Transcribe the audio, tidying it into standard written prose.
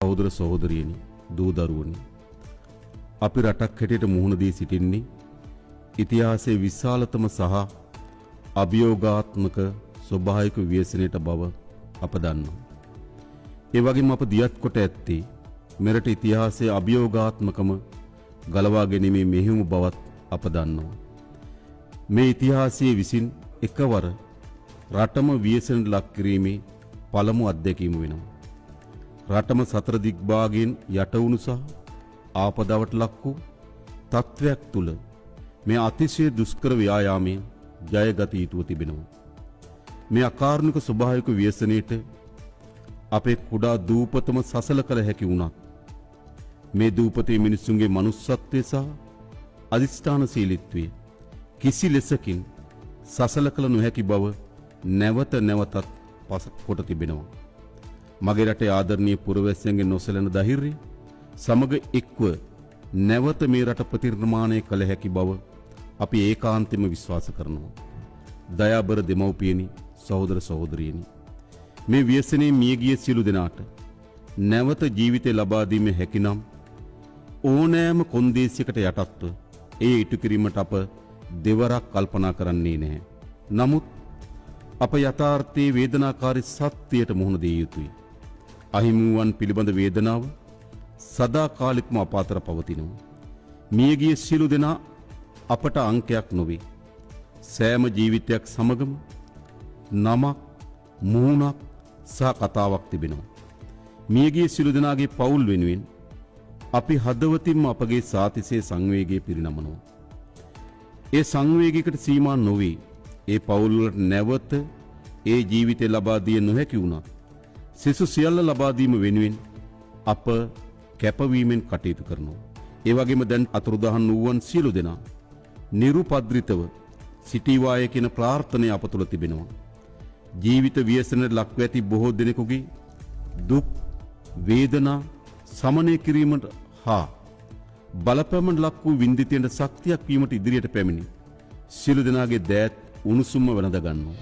සහෝදර සහෝදරියනි, දූ දරුවනි, අපි රටක් හැටියට මුහුණ දී සිටින්නේ ඉතිහාසයේ විශාලතම සහ අභියෝගාත්මක ස්වභාවික ව්‍යසනයට බව අප දන්නවා. ඒ වගේම අප දියත් කොට ඇත්තේ මෙරට ඉතිහාසයේ අභියෝගාත්මකම ගලවා ගැනීමේ මෙහෙයුම බවත් අප දන්නවා. මේ ඉතිහාසයේ විසින් එකවර රටම ව්‍යසනයට ලක් කිරීමේ පළමු අත්දැකීම වෙනවා. රටම සතර දිග්භාගයෙන් යටවුණු සහ ආපදාවට ලක් වූ තත්වයක් තුල මේ අතිශය දුෂ්කර ව්‍යායාමයෙන් ජයගත යුතුව තිබෙනවා. මේ අකාරුණික ස්වභාවික ව්‍යසනයේට අපේ කුඩා දූපතම සසල කළ හැකි වුණත් මේ දූපතේ මිනිසුන්ගේ මනුස්සත්වය සහ අදිෂ්ඨානශීලීත්වය කිසි ලෙසකින් සසල කළ නොහැකි බව නැවත නැවතත් කොට තිබෙනවා. මගේ රටේ ආදරණීය පුරවැසියන්ගේ නොසැලෙන ධෛර්යය සමග එක්ව නැවත මේ රට ප්‍රතිනිර්මාණය කළ හැකි බව අපි ඒකාන්තයෙන්ම විශ්වාස කරනවා. දයාබර දෙමව්පියනි, සහෝදර සහෝදරියනි, මේ ව්‍යසනයේ මියගිය සියලු දෙනාට නැවත ජීවිතය ලබා දීමේ හැකිනම් ඕනෑම කොන්දේසියකට යටත්ව ඒ ඉටු කිරීමට අප දෙවරක් කල්පනා කරන්නේ නැහැ. නමුත් අප යථාර්ථයේ වේදනාකාරී සත්‍යයට මුහුණ දිය යුතුයි. අහිමිවන් පිළිබඳ වේදනාව සදාකාලිකම අප අතර පවතිනවා. මියගිය සියලු දෙනා අපට අංකයක් නොවේ. සෑම ජීවිතයක් සමගම නමක්, මුහුණක් සහ කතාවක් තිබෙනවා. මියගිය සියලු දෙනාගේ පවුල් වෙනුවෙන් අපි හදවතින්ම අපගේ සාතිශය සංවේගය පිරිනමනවා. ඒ සංවේගයකට සීමා නොවේ. ඒ පවුල් වලට නැවත ඒ ජීවිතය ලබා දිය නොහැකි වුණා. සිසු සියල්ල ලබා දීම වෙනුවෙන් අප කැපවීමෙන් කටයුතු කරනවා. ඒ වගේම දැන් අතුරුදහන් වූවන් සියලු දෙනා නිරුපද්‍රිතව සිටීවාය කියන ප්‍රාර්ථනය අප තුළ තිබෙනවා. ජීවිත ව්‍යසනයට ලක්ව ඇති බොහෝ දෙනෙකුගේ දුක් වේදනා සමනය කිරීමට හා බලපෑමට ලක් වූ වින්දිතයන්ට ශක්තියක් වීමට ඉදිරියට පැමිණි සියලු දෙනාගේ දෑත් උණුසුම්ම වැළඳ ගන්නවා.